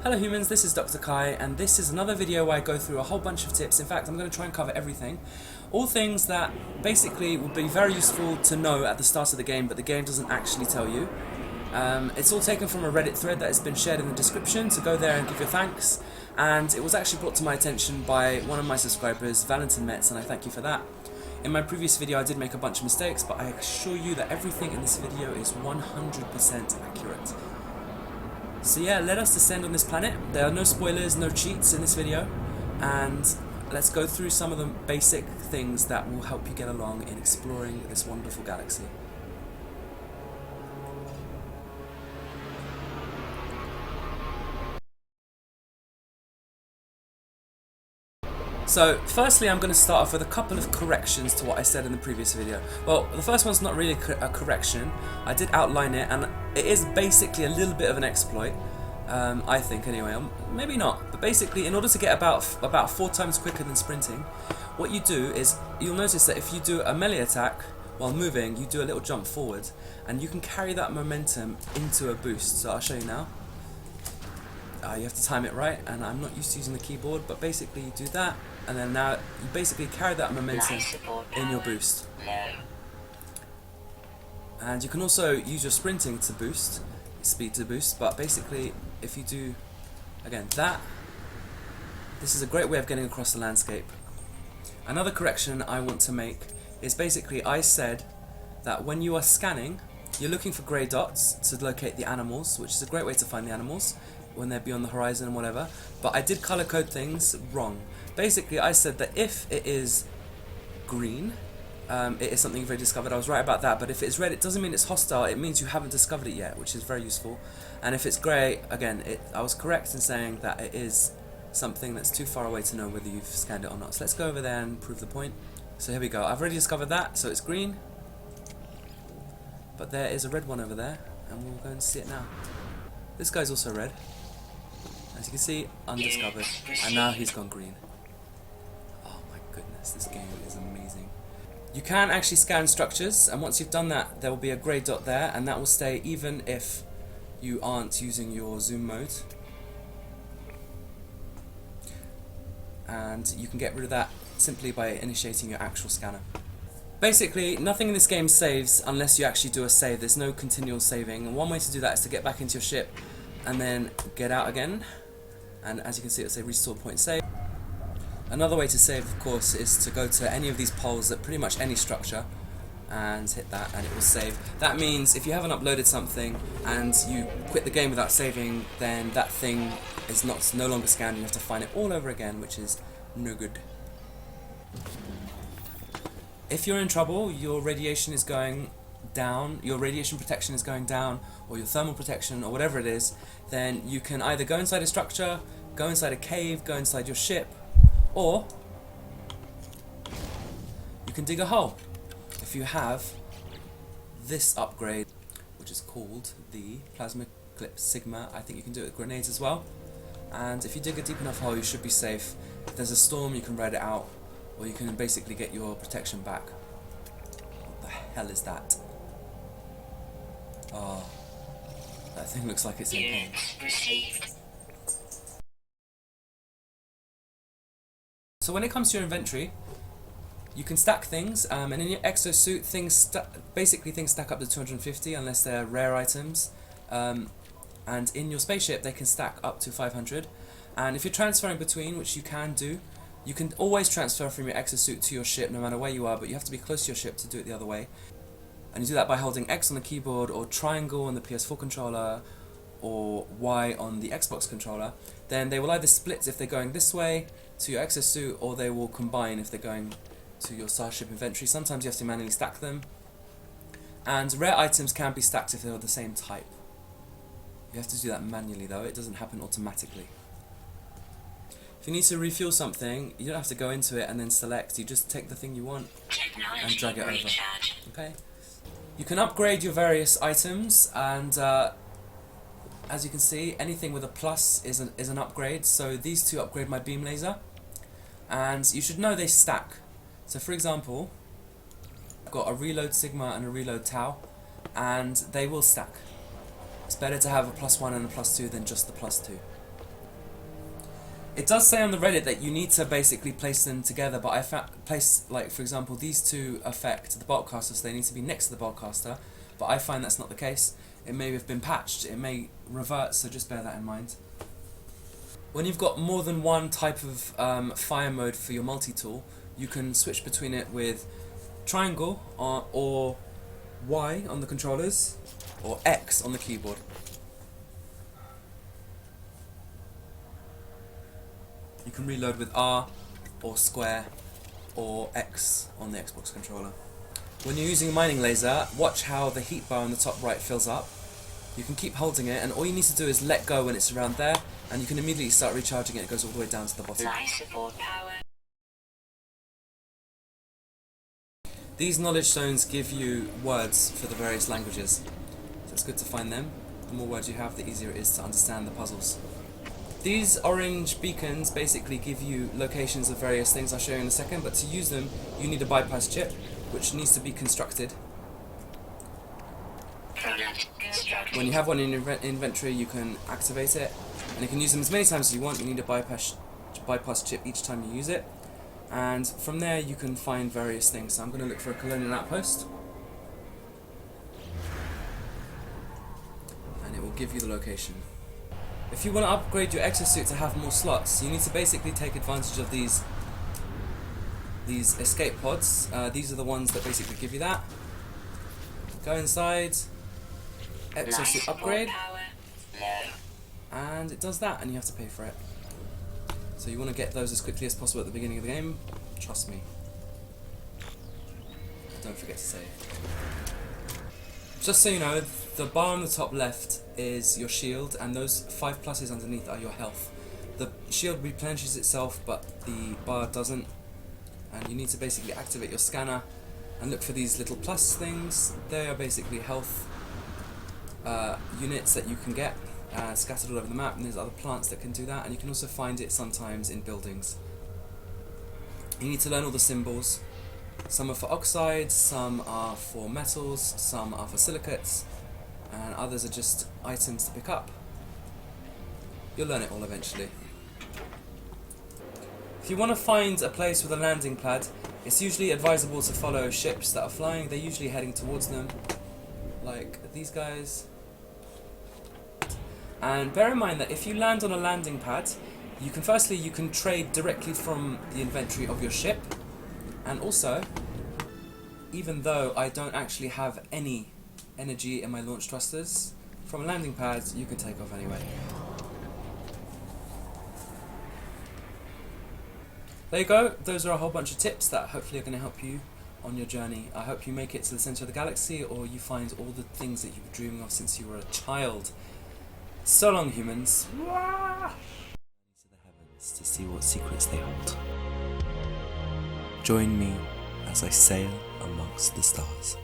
Hello humans, this is Dr. Kai, and this is another video where I go through a whole bunch of tips. In fact, I'm going to try and cover everything. All things that basically would be very useful to know at the start of the game, but the game doesn't actually tell you. It's all taken from a Reddit thread that has been shared in the description, so go there and give your thanks. And it was actually brought to my attention by one of my subscribers, Valentin Metz, and I thank you for that. In my previous video I did make a bunch of mistakes, but I assure you that everything in this video is 100% accurate. So yeah, let us descend on this planet. There are no spoilers, no cheats in this video, and let's go through some of the basic things that will help you get along in exploring this wonderful galaxy. So, firstly I'm going to start off with a couple of corrections to what I said in the previous video. Well, the first one's not really a correction. I did outline it, and it is basically a little bit of an exploit. I think anyway, maybe not, but basically in order to get about 4 times quicker than sprinting, what you do is, you'll notice that if you do a melee attack while moving, you do a little jump forward, and you can carry that momentum into a boost. So I'll show you now. You have to time it right, and I'm not used to using the keyboard, but basically you do that, and then now you basically carry that momentum in your boost. And you can also use your sprinting to boost, speed to boost, but basically if you do, again, that, this is a great way of getting across the landscape. Another correction I want to make is basically I said that when you are scanning, you're looking for grey dots to locate the animals, which is a great way to find the animals when they're beyond the horizon and whatever, but I did color code things wrong. Basically I said that if it is green, it is something you've already discovered. I was right about that, but if it's red, it doesn't mean it's hostile, it means you haven't discovered it yet, which is very useful. And if it's grey, again, I was correct in saying that it is something that's too far away to know whether you've scanned it or not. So let's go over there and prove the point. So here we go, I've already discovered that, so it's green, but there is a red one over there, and we'll go and see it now. This guy's also red. As you can see, undiscovered, and now he's gone green. Oh my goodness, this game is amazing. You can actually scan structures, and once you've done that, there will be a grey dot there, and that will stay even if you aren't using your zoom mode. And you can get rid of that simply by initiating your actual scanner. Basically, nothing in this game saves unless you actually do a save. There's no continual saving, and one way to do that is to get back into your ship and then get out again. And as you can see, it'll say restore point save. Another way to save, of course, is to go to any of these poles at pretty much any structure and hit that, and it will save. That means if you haven't uploaded something and you quit the game without saving, then that thing is no longer scanned, and you have to find it all over again, which is no good. If you're in trouble, your radiation is going down, your radiation protection is going down, or your thermal protection, or whatever it is, then you can either go inside a structure, go inside a cave, go inside your ship, or you can dig a hole. If you have this upgrade, which is called the Plasma Clip Sigma, I think you can do it with grenades as well, and if you dig a deep enough hole, you should be safe. If there's a storm, you can ride it out, or you can basically get your protection back. What the hell is that? Oh, that thing looks like it's in pain. So when it comes to your inventory, you can stack things, and in your exosuit, basically things stack up to 250 unless they're rare items, and in your spaceship they can stack up to 500. And if you're transferring between, which you can do, you can always transfer from your exosuit to your ship no matter where you are, but you have to be close to your ship to do it the other way. And you do that by holding X on the keyboard, or triangle on the PS4 controller, or Y on the Xbox controller. Then they will either split if they're going this way to your exosuit, or they will combine if they're going to your Starship inventory. Sometimes you have to manually stack them. And rare items can be stacked if they're the same type. You have to do that manually though, it doesn't happen automatically. If you need to refuel something, you don't have to go into it and then select, you just take the thing you want and drag it over. Okay? You can upgrade your various items, and as you can see, anything with a plus is an upgrade. So these two upgrade my beam laser, and you should know they stack. So for example, I've got a reload sigma and a reload tau, and they will stack. It's better to have a +1 and a +2 than just the +2. It does say on the Reddit that you need to basically place them together, but I place, like, for example, these two affect the boltcaster, so they need to be next to the boltcaster, but I find that's not the case. It may have been patched, it may revert, so just bear that in mind. When you've got more than one type of fire mode for your multi-tool, you can switch between it with triangle or Y on the controllers, or X on the keyboard. You can reload with R or square or X on the Xbox controller. When you're using a mining laser, watch how the heat bar on the top right fills up. You can keep holding it, and all you need to do is let go when it's around there, and you can immediately start recharging it. It goes all the way down to the bottom. Life support power. These knowledge stones give you words for the various languages, so it's good to find them. The more words you have, the easier it is to understand the puzzles. These orange beacons basically give you locations of various things I'll show you in a second, but to use them you need a bypass chip, which needs to be constructed. When you have one in your inventory, you can activate it, and you can use them as many times as you want. You need a bypass chip each time you use it, and from there you can find various things. So I'm going to look for a colonial outpost, and it will give you the location. If you want to upgrade your exosuit to have more slots, you need to basically take advantage of these escape pods. These are the ones that basically give you that. Go inside, exosuit upgrade, and it does that, and you have to pay for it. So you want to get those as quickly as possible at the beginning of the game. Trust me. Don't forget to save. Just so you know, the bar on the top left is your shield, and those 5 pluses underneath are your health. The shield replenishes itself, but the bar doesn't, and you need to basically activate your scanner and look for these little plus things. They are basically health units that you can get scattered all over the map, and there's other plants that can do that, and you can also find it sometimes in buildings. You need to learn all the symbols. Some are for oxides, some are for metals, some are for silicates, and others are just items to pick up. You'll learn it all eventually. If you want to find a place with a landing pad, it's usually advisable to follow ships that are flying. They're usually heading towards them, like these guys. And bear in mind that if you land on a landing pad, you can trade directly from the inventory of your ship. And also, even though I don't actually have any energy in my launch thrusters, from a landing pad you can take off anyway. There you go, those are a whole bunch of tips that hopefully are going to help you on your journey. I hope you make it to the center of the galaxy, or you find all the things that you've been dreaming of since you were a child. So long, humans. To the heavens to see what secrets they hold. Join me as I sail amongst the stars.